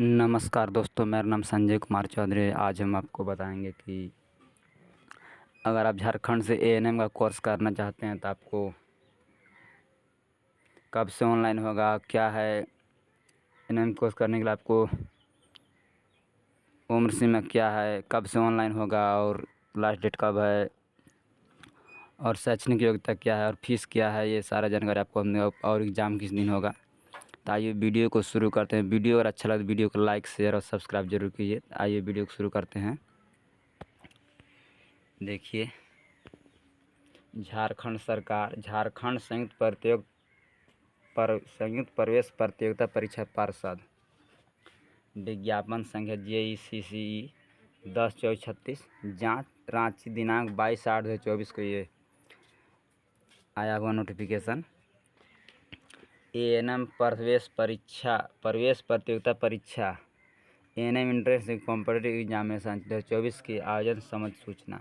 नमस्कार दोस्तों, मेरा नाम संजय कुमार चौधरी है। आज हम आपको बताएंगे कि अगर आप झारखंड से एएनएम का कोर्स करना चाहते हैं तो आपको कब से ऑनलाइन होगा, क्या है एएनएम कोर्स करने के लिए आपको उम्र सीमा क्या है, कब से ऑनलाइन होगा और लास्ट डेट कब है और शैक्षणिक योग्यता क्या है और फीस क्या है, ये सारा जानकारी आपको हमने और एग्ज़ाम किस दिन होगा। तो आइए वीडियो को शुरू करते हैं। वीडियो अगर अच्छा लगे तो वीडियो को लाइक शेयर और सब्सक्राइब जरूर कीजिए। आइए वीडियो को शुरू करते हैं। देखिए, झारखंड सरकार झारखंड संयुक्त प्रवेश प्रतियोगिता परीक्षा पार्षद विज्ञापन संख्या JECCE 10/24/36 जाँच रांची दिनांक 22/8/2024 को ये आया हुआ नोटिफिकेशन। एएनएम प्रवेश प्रतियोगिता परीक्षा एएनएम इंट्रेंस कॉम्पिटिटिव एग्जामिनेशन 2024 की आयोजन संबंधी सूचना।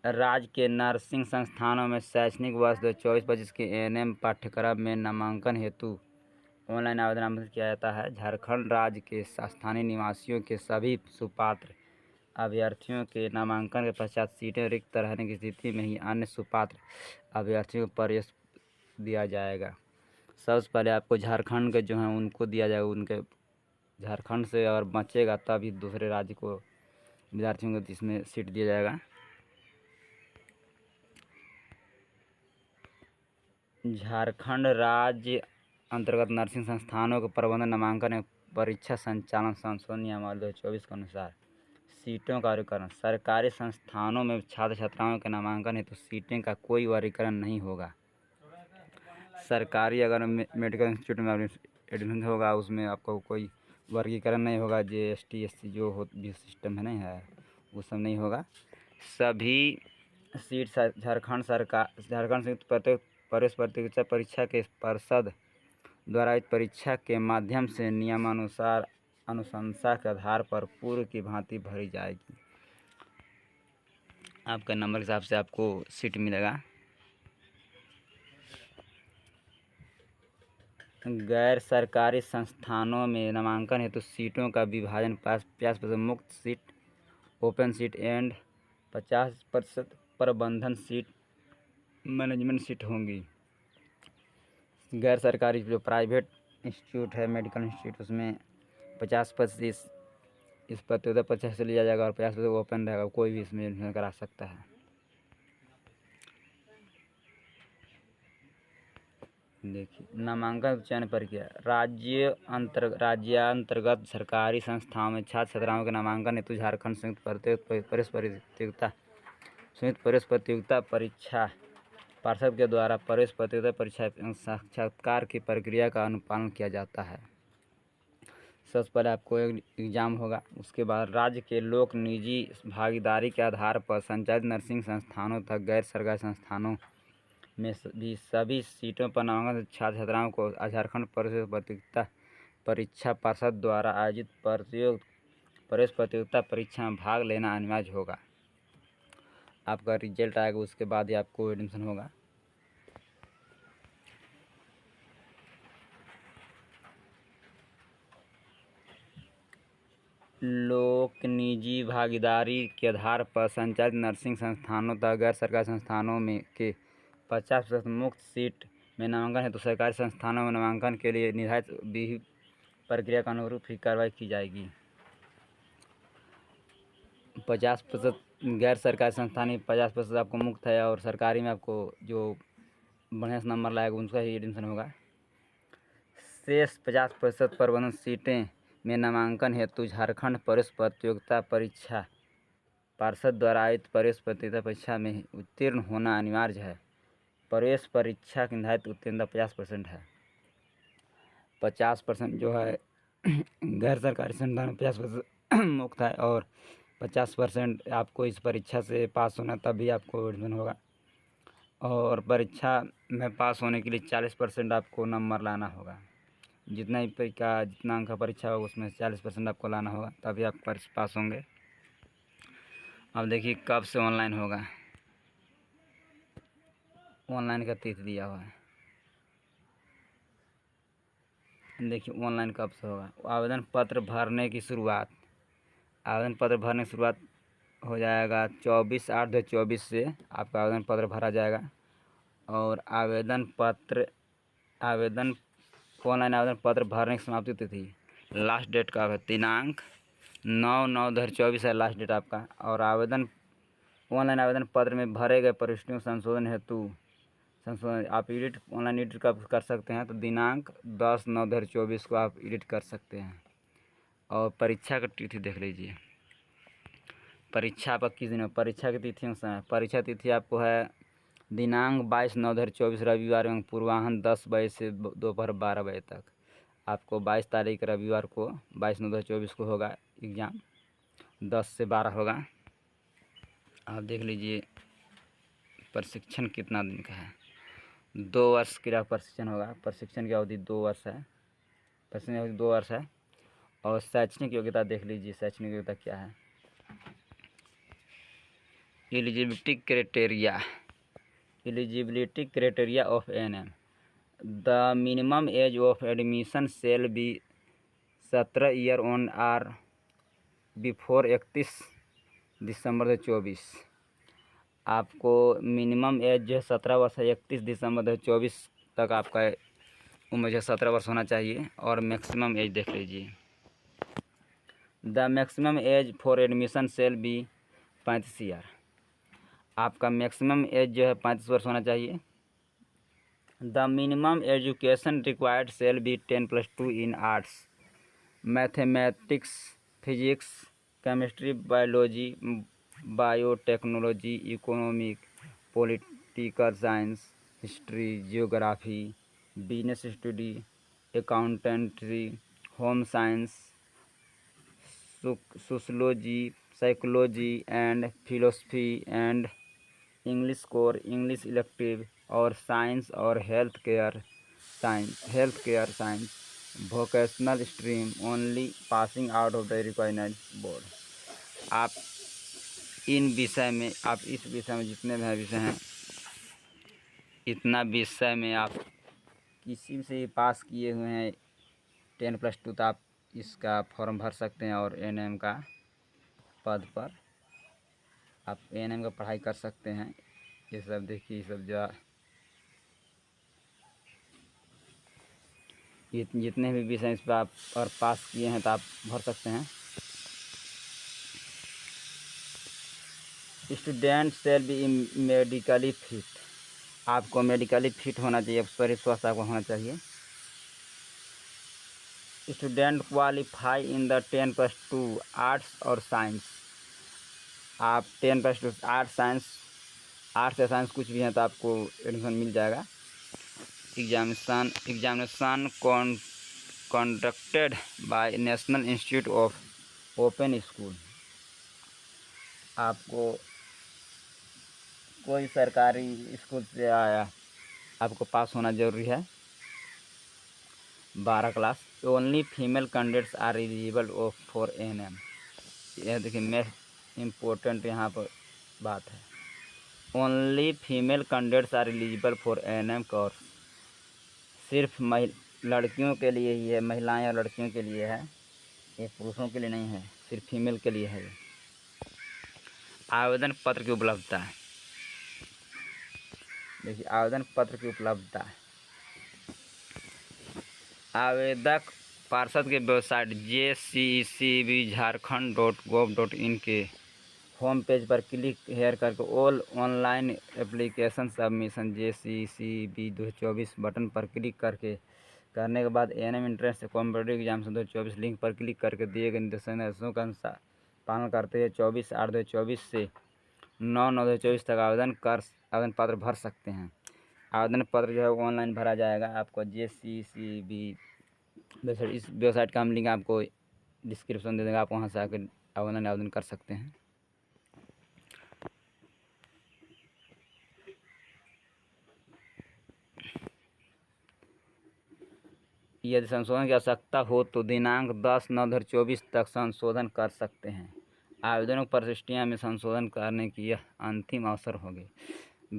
राज्य के नर्सिंग संस्थानों में शैक्षणिक वर्ष 2024-25 के एएनएम पाठ्यक्रम में नामांकन हेतु ऑनलाइन आवेदन आमंत्रित किया जाता है। झारखंड राज्य के स्थानीय निवासियों के सभी सुपात्र अभ्यर्थियों के नामांकन के पश्चात सीटें रिक्त रहने की स्थिति में ही अन्य सुपात्र अभ्यर्थियों को प्रवेश दिया जाएगा। सबसे पहले आपको झारखंड के जो हैं उनको दिया जाएगा। उनके झारखंड से अगर बचेगा तभी दूसरे राज्य को विद्यार्थियों को इसमें सीट दिया जाएगा। झारखंड राज्य अंतर्गत नर्सिंग संस्थानों के प्रबंधन नामांकन एवं परीक्षा संचालन संशोधन नियमावली 2024 के अनुसार सीटों का वर्गीकरण। सरकारी संस्थानों में छात्र छात्राओं के नामांकन हेतु सीटें का कोई वर्गीकरण नहीं होगा। सरकारी अगर मेडिकल इंस्टीट्यूट में एडमिशन होगा उसमें आपको कोई वर्गीकरण नहीं होगा। ST SC जो सिस्टम है नहीं है वो सब नहीं होगा। सभी सीट झारखंड संयुक्त प्रवेश प्रतियोगिता परीक्षा के पार्षद द्वारा इस परीक्षा के माध्यम से नियमानुसार अनुशंसा के आधार पर पूर्व की भांति भरी जाएगी। आपका नंबर के हिसाब से आपको सीट मिलेगा। गैर सरकारी संस्थानों में नामांकन हेतु सीटों का विभाजन 50% मुक्त सीट, ओपन सीट एंड 50% प्रबंधन सीट, मैनेजमेंट सीट होंगी। गैर सरकारी जो प्राइवेट इंस्टीट्यूट है, मेडिकल इंस्टीट्यूट, उसमें 50% इस प्रतियोगिता परीक्षा से लिया जाएगा और 50% ओपन रहेगा। कोई भी इसमें एडमिशन करा सकता है। देखिए, नामांकन चयन प्रक्रिया। राज्यांतर्गत सरकारी संस्थाओं में छात्र छात्राओं के नामांकन हेतु झारखंड संयुक्त प्रवेश प्रतियोगिता परीक्षा पार्षद के द्वारा प्रवेश प्रतियोगिता परीक्षा एवं साक्षात्कार की प्रक्रिया का अनुपालन किया जाता है। सबसे पहले आपको एक एग्ज़ाम होगा, उसके बाद राज्य के लोक निजी भागीदारी के आधार पर संचालित नर्सिंग संस्थानों तथा गैर सरकारी संस्थानों में भी सभी सीटों पर नामांकन छात्र छात्राओं को झारखंड प्रवेश प्रतियोगिता परीक्षा पार्षद द्वारा आयोजित प्रवेश प्रतियोगिता परीक्षा में भाग लेना अनिवार्य होगा। आपका रिजल्ट आएगा, उसके बाद ही आपको एडमिशन होगा। लोक निजी भागीदारी के आधार पर संचालित नर्सिंग संस्थानों तथा गैर सरकारी संस्थानों में के 50% मुक्त सीट में नामांकन हेतु सरकारी संस्थानों में नामांकन के लिए निर्धारित विधि प्रक्रिया के अनुरूप ही कार्रवाई की जाएगी। 50% गैर सरकारी संस्थान में 50% आपको मुक्त है और सरकारी में आपको जो बढ़िया से नंबर लाएगा उनका ही एडमिशन होगा। शेष 50% प्रबंधन सीटें में नामांकन हेतु झारखंड प्रवेश प्रतियोगिता परीक्षा पार्षद द्वारा आयोजित प्रवेश प्रतियोगिता परीक्षा में उत्तीर्ण होना अनिवार्य है। प्रवेश परीक्षा की निर्धारित उत्तीर्णता 50% है। 50% जो है गैर सरकारी संस्थान में 50% मुक्त है और 50% आपको इस परीक्षा से पास होना तभी आपको एडमिशन होगा। और परीक्षा में पास होने के लिए 40% आपको नंबर लाना होगा। जितना अंक का परीक्षा होगा उसमें 40% आपको लाना होगा, तभी आप पास होंगे। अब देखिए कब से ऑनलाइन होगा। ऑनलाइन का तिथि दिया हुआ है देखिए ऑनलाइन कब से होगा। आवेदन पत्र भरने की शुरुआत, आवेदन पत्र भरने की शुरुआत हो जाएगा 24/8/2024 से आपका आवेदन पत्र भरा जाएगा। और आवेदन ऑनलाइन आवेदन पत्र भरने की समाप्ति तिथि, लास्ट डेट का है दिनांक 9/9/2024 है लास्ट डेट आपका। और ऑनलाइन आवेदन पत्र में भरे गए प्रविष्टियों संशोधन हेतु संशोधन आप एडिट ऑनलाइन एडिट कर सकते हैं। तो दिनांक 10/9/2024 को आप एडिट कर सकते हैं। और परीक्षा की तिथि देख लीजिए, परीक्षा आपका किस दिन है, परीक्षा की तिथि समय, परीक्षा तिथि आपको है दिनांक 22/9/2024 रविवार एवं पूर्वाह्न 10 बजे से दोपहर 12 बजे तक। आपको 22 तारीख रविवार को 22/9/2024 को होगा एग्ज़ाम, 10 से 12 होगा। आप देख लीजिए प्रशिक्षण कितना दिन का है, 2 वर्ष का प्रशिक्षण होगा। प्रशिक्षण की अवधि 2 वर्ष है, प्रशिक्षण की अवधि 2 वर्ष है। और शैक्षणिक योग्यता देख लीजिए, शैक्षणिक योग्यता क्या है। Eligibility criteria of ANM, the minimum age of admission shall be 17 year on or before 31 December 2024। आपको मिनिमम एज जो है 17 वर्ष है, 31 दिसंबर 2024 तक आपका उम्र जो 17 वर्ष होना चाहिए। और मैक्सिमम एज देख लीजिए, the maximum age for admission shall be 35 year. आपका मैक्सिमम एज जो है 35 वर्ष होना चाहिए। The minimum education required shall be 10+2 in arts, mathematics, physics, chemistry, biology, biotechnology, economic, political science, history, geography, business study, accountancy, home science, sociology, psychology and philosophy and English core, English elective और science और health care science, vocational stream only passing out of the required board. आप इस विषय में जितने भी विषय हैं, इतना विषय में आप किसी से पास किए हुए हैं 10+2, तो आप इसका फॉर्म भर सकते हैं और एएनएम का पद पर आप एएनएम का पढ़ाई कर सकते हैं। ये सब देखिए, ये सब जो जितने भी विषय इस पर आप और पास किए हैं तो आप भर सकते हैं। Student shall be medically fit, आपको मेडिकली फिट होना चाहिए, शरीर स्वस्थ आपको होना चाहिए। Student qualify in the 10+2 arts और साइंस, आप 10+2 आर्ट्स या साइंस कुछ भी है तो आपको एडमिशन मिल जाएगा। Examination conducted by national institute of open school, आपको कोई सरकारी स्कूल से आया आपको पास होना ज़रूरी है, 12 class. Only female candidates are eligible for ANM, यह देखिए मोस्ट इम्पोर्टेंट यहाँ पर बात है, only female candidates are eligible for ANM course. सिर्फ लड़कियों के लिए ही है, महिलाएं और लड़कियों के लिए है, ये पुरुषों के लिए नहीं है, सिर्फ फीमेल के लिए है। आवेदन पत्र की उपलब्धता, देखिए आवेदन पत्र की उपलब्धता, आवेदक पार्षद के वेबसाइट jccbjharkhand.gov.in के होम पेज पर क्लिक हेयर करके all online application submission JCCB 2024 button पर क्लिक करने के बाद ANM entrance competitive examination 2024 link पर क्लिक करके दिए गए निर्देशों का अनुसार पालन करते हुए 24/8/2024 से 9/9/2024 तक आवेदन पत्र भर सकते हैं। आवेदन पत्र जो है ऑनलाइन भरा जाएगा। आपको JCCB वेबसाइट, इस वेबसाइट का हम लिंक आपको डिस्क्रिप्शन दे देंगे, आप वहाँ से आकर आवेदन कर सकते हैं। यदि संशोधन की आवश्यकता हो तो दिनांक 10/9/2024 तक संशोधन कर सकते हैं। आवेदनों पर प्रविष्टियाँ में संशोधन करने की यह अंतिम अवसर होगी।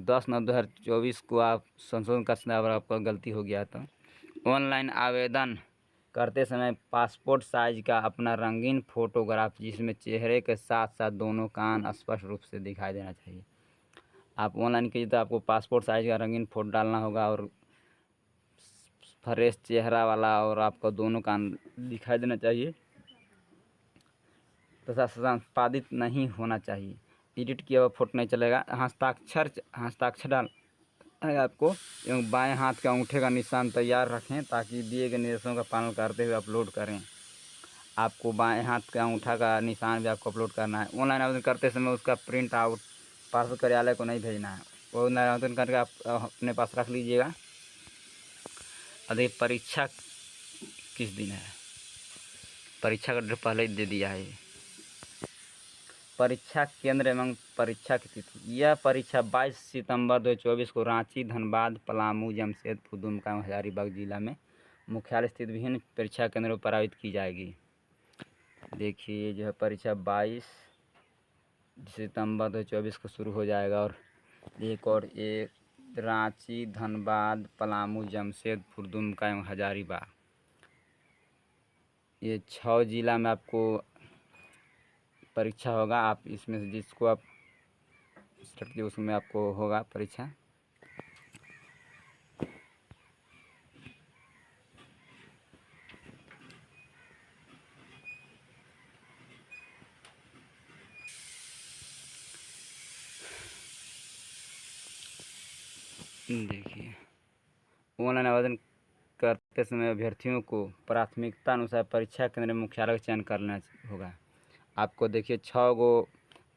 10/9/2024 को आप संशोधन कर सकते हैं अगर आपका गलती हो गया तो। ऑनलाइन आवेदन करते समय पासपोर्ट साइज का अपना रंगीन फोटोग्राफ जिसमें चेहरे के साथ साथ दोनों कान स्पष्ट रूप से दिखाई देना चाहिए। आप ऑनलाइन कीजिए तो आपको पासपोर्ट साइज का रंगीन फ़ोटो डालना होगा और फ्रेश चेहरा वाला, और आपको दोनों कान दिखाई देना चाहिए तथा संपादित नहीं होना चाहिए। एडिट किया हुआ फोटो नहीं चलेगा। हस्ताक्षर डाल आपको एवं बाएं हाथ के अंगूठे का निशान तैयार रखें ताकि दिए गए निर्देशों का पालन करते हुए अपलोड करें। आपको बाएं हाथ के अंगूठा का निशान भी आपको अपलोड करना है। ऑनलाइन आवेदन करते समय उसका प्रिंट आउट पासपोर्ट कार्यालय को नहीं भेजना है। वो ऑनलाइन आवेदन करके आप अपने पास रख लीजिएगा। अभी परीक्षा किस दिन है, परीक्षा का डेट पहले ही दे दिया है। परीक्षा केंद्र एवं परीक्षा की तिथि। यह परीक्षा 22 सितंबर 2024 को रांची, धनबाद, पलामू, जमशेदपुर, दुमका एवं हजारीबाग जिला में मुख्यालय स्थित विभिन्न परीक्षा केंद्रों पर आयोजित की जाएगी। देखिए जो है परीक्षा 22 सितंबर 2024 को शुरू हो जाएगा और एक रांची, धनबाद, पलामू, जमशेदपुर, दुमका एवं हजारीबाग, ये 6 जिला में आपको परीक्षा होगा। आप इसमें से जिसको आप सेलेक्ट किए उसमें आपको होगा परीक्षा। देखिए ऑनलाइन आवेदन करते समय अभ्यर्थियों को प्राथमिकता अनुसार परीक्षा केंद्र में मुख्यालय का चयन करना होगा। आपको देखिए 6 गो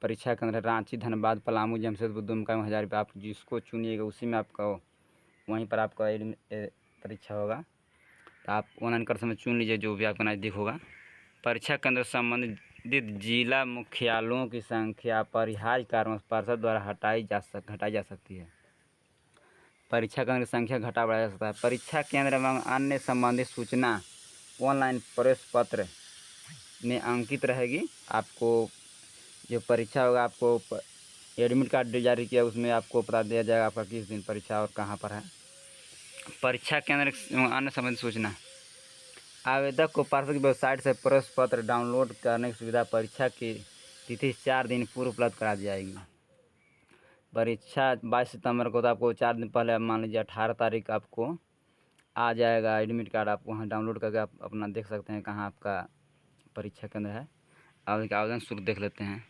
परीक्षा केंद्र रांची, धनबाद, पलामू, जमशेदपुर, दुमका एवं हजारीबाग, आप जिसको चुनिएगा उसी में आपका वहीं पर आपका परीक्षा होगा। तो आप ऑनलाइन करते समय चुन लीजिए जो भी आपका नज़दीक होगा। परीक्षा केंद्र संबंधित जिला मुख्यालयों की संख्या अपरिहार्य कारणों से पार्षद द्वारा घटाई जा सकती है। परीक्षा केंद्र की संख्या घटा बढ़ाया जा सकता है। परीक्षा केंद्र एवं अन्य संबंधित सूचना ऑनलाइन प्रवेश पत्र में अंकित रहेगी। आपको जो परीक्षा होगा आपको एडमिट कार्ड जारी किया उसमें आपको बता दिया जाएगा आपका किस दिन परीक्षा और कहाँ पर है। परीक्षा केंद्र एवं अन्य संबंधित सूचना। आवेदक को पार्षद की वेबसाइट से प्रवेश पत्र डाउनलोड करने की सुविधा परीक्षा की तिथि 4 दिन पूर्व उपलब्ध करा दी जाएगी। परीक्षा 22 सितंबर को, तो आपको 4 दिन पहले मान लीजिए 18 तारीख आपको आ जाएगा एडमिट कार्ड। आप वहाँ डाउनलोड करके आप अपना देख सकते हैं कहाँ आपका परीक्षा केंद्र है। आवेदन शुल्क देख लेते हैं।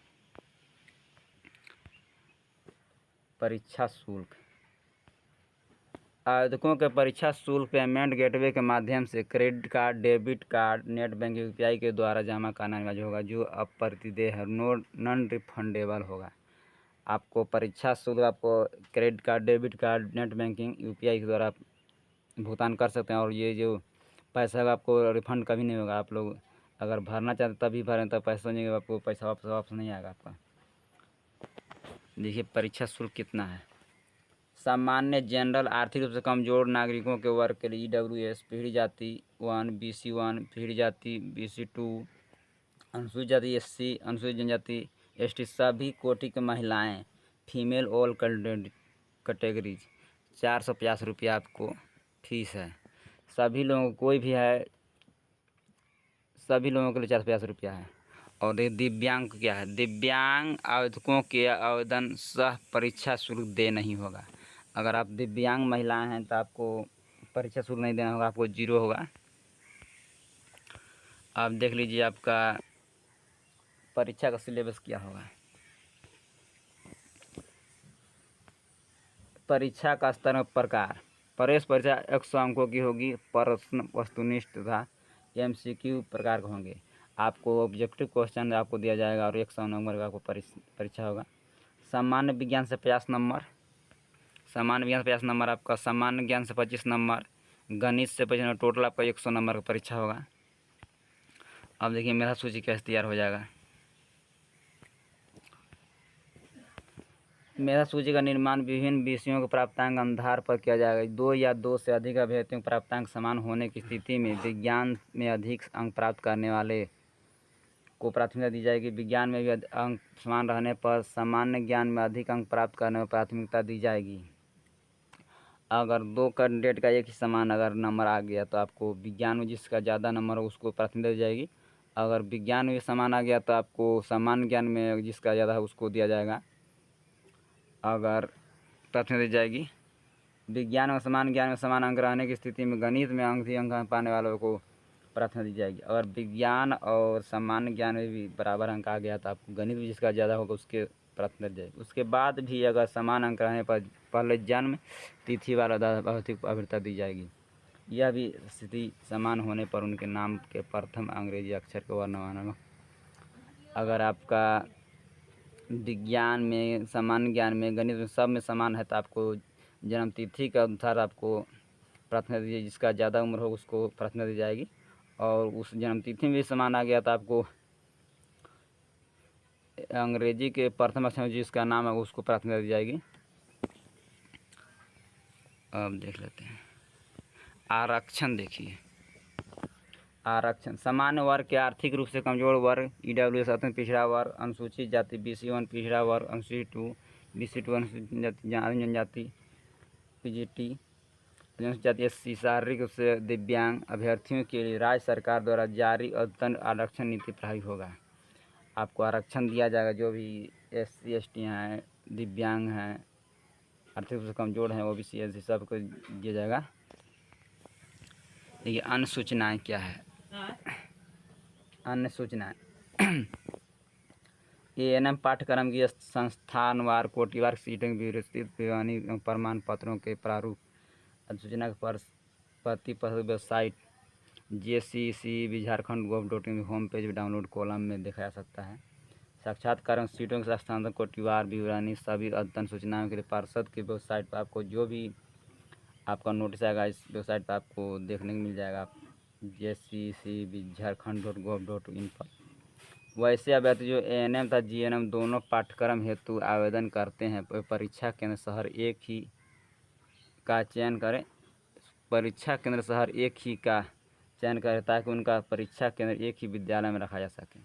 परीक्षा शुल्क। आवेदकों के परीक्षा शुल्क पेमेंट गेटवे के माध्यम से credit card, debit card, net banking, UPI के द्वारा जमा करना अनिवार्य होगा जो अप्रतिदेय है, नॉन रिफंडेबल होगा। आपको परीक्षा शुल्क आपको credit card, debit card, net banking, UPI के द्वारा भुगतान कर सकते हैं और ये जो पैसा है आपको रिफ़ंड कभी नहीं होगा। आप लोग अगर भरना चाहते तभी भरें, तब पैसा नहीं, आपको पैसा वापस नहीं आएगा आपका। देखिए परीक्षा शुल्क कितना है। सामान्य, जनरल, आर्थिक रूप से कमज़ोर नागरिकों के वर्ग के लिए EWS, पीढ़ी जाति 1, BC 1, पीढ़ी जाति BC 2, अनुसूचित जाति SC, अनुसूचित जनजाति ST, सभी कोटि की महिलाएं फीमेल ऑल कैटेगरीज 450 रुपया आपको फीस है। सभी लोगों कोई भी है, सभी लोगों के लिए 450 रुपया है। और ये दिव्यांग क्या है, दिव्यांग आवेदकों के आवेदन सह परीक्षा शुल्क दे नहीं होगा। अगर आप दिव्यांग महिलाएं हैं तो आपको परीक्षा शुल्क नहीं देना होगा, आपको 0 होगा। आप देख लीजिए आपका परीक्षा का सिलेबस क्या होगा। परीक्षा का स्तर और प्रकार। प्रवेश परीक्षा 100 अंकों की होगी। प्रश्न वस्तुनिष्ठ तथा MCQ प्रकार के होंगे। आपको ऑब्जेक्टिव क्वेश्चन आपको दिया जाएगा और 100 नंबर का आपको परीक्षा होगा। सामान्य विज्ञान से 50 नंबर, सामान्य विज्ञान से 50 नंबर आपका, सामान्य ज्ञान से 25 नंबर, गणित से 25 नंबर, टोटल आपका 100 नंबर का परीक्षा होगा। अब देखिए मेरा सूची कैसे तैयार हो जाएगा। मेधा सूची का निर्माण विभिन्न विषयों के प्राप्तांक आधार पर किया जाएगा। 2 या 2 से अधिक अभ्यर्थियों के प्राप्तांक समान होने की स्थिति में विज्ञान में अधिक अंक प्राप्त करने वाले को प्राथमिकता दी जाएगी। विज्ञान में भी अंक समान रहने पर सामान्य ज्ञान में अधिक अंक प्राप्त करने में प्राथमिकता दी जाएगी। अगर 2 कैंडिडेट का एक ही समान अगर नंबर आ गया तो आपको विज्ञान में जिसका ज़्यादा नंबर हो उसको प्राथमिकता दी जाएगी। अगर विज्ञान में समान आ गया तो आपको सामान्य ज्ञान में जिसका ज़्यादा है उसको दिया जाएगा, अगर प्राथमिकता दी जाएगी। विज्ञान में समान, ज्ञान में समान अंक रहने की स्थिति में गणित में अंक पाने वालों को प्राथमिकता दी जाएगी। अगर विज्ञान और सामान्य ज्ञान में भी बराबर अंक आ गया तो आपको गणित में जिसका ज़्यादा होगा उसके प्राथमिकता दी जाएगी। उसके बाद भी अगर समान अंक रहने पर पहले जन्म तिथि वाला भौतिक अभिरता दी जाएगी। यह भी स्थिति समान होने पर उनके नाम के प्रथम अंग्रेजी अक्षर को वर्णमाला। अगर आपका विज्ञान में, सामान्य ज्ञान में, गणित में, सब में समान है तो आपको जन्म तिथि के अनुसार आपको प्राथमिकता दी, जिसका ज़्यादा उम्र हो उसको प्राथमिकता दी जाएगी। और उस जन्म तिथि में भी समान आ गया तो आपको अंग्रेजी के प्रथम अक्षर में जिसका नाम है उसको प्राथमिकता दी जाएगी। अब देख लेते हैं आरक्षण। देखिए आरक्षण, सामान्य वर्ग के आर्थिक रूप से कमजोर वर्ग, ईडब्ल्यूएस अत्यंत पिछड़ा वर्ग, अनुसूचित जाति, BC1 पिछड़ा वर्ग, अनुसूचित 2, BC2 अनुसूचित जनजाति, PGT अनुसूचित जाति, SC शारीरिक रूप से दिव्यांग अभ्यर्थियों के लिए राज्य सरकार द्वारा जारी अद्यतन आरक्षण नीति प्रभावी होगा। आपको आरक्षण दिया जाएगा। जो भी SC ST हैं, दिव्यांग हैं, आर्थिक रूप से कमजोर हैं, OBC SC सबको दिया जाएगा। देखिए अन्य सूचनाएँ क्या है। अन्य सूचनाएँ ANM पाठ्यक्रम की संस्थानवार कोटिवार सीटों की विस्तृत विवरणी प्रमाण पत्रों के प्रारूप अधिसूचना पर प्रतिपत्र वेबसाइट JCCB झारखंड.gov.in होम पेज डाउनलोड कॉलम में देखा जा सकता है। साक्षात्कार सीटों के स्थानांतरण कोटिवार विवरणी सभी अद्यतन सूचनाओं के लिए पार्षद की वेबसाइट पर आपको जो भी आपका नोटिस आएगा इस वेबसाइट पर आपको देखने को मिल जाएगा, JCCB झारखंड.gov.in पर। वैसे अभ्यर्थी जो ANM तथा GNM दोनों पाठ्यक्रम हेतु आवेदन करते हैं परीक्षा केंद्र शहर एक ही का चयन करें। परीक्षा केंद्र शहर एक ही का चयन करें ताकि उनका परीक्षा केंद्र एक ही विद्यालय में रखा जा सके।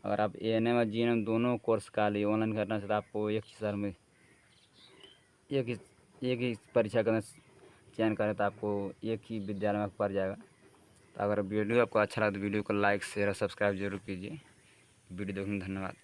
अगर आप ANM और GNM दोनों कोर्स का लिए ऑनलाइन करना चाहते हैं तो आपको एक ही शहर में एक ही परीक्षा केंद्र चयन करें तो आपको एक ही विद्यालय में पड़ जाएगा। तो अगर वीडियो आपको अच्छा लगा तो वीडियो को लाइक शेयर और सब्सक्राइब जरूर कीजिए। वीडियो देखने धन्यवाद।